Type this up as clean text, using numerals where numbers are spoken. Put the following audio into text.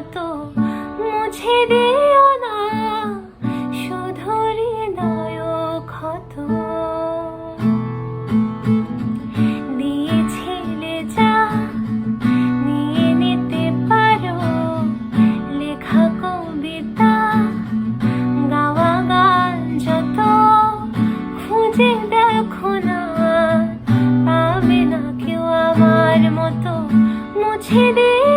মতো মুছে দিও না শুধু হৃদয় ক্ষত। দিয়েছিলে যা নিয়ে নিতে পারো, লেখা কবিতা গাওয়া গান যত খুঁজে দেখো না, পাবে না কেউ আমার মতো মুছে দিয়ে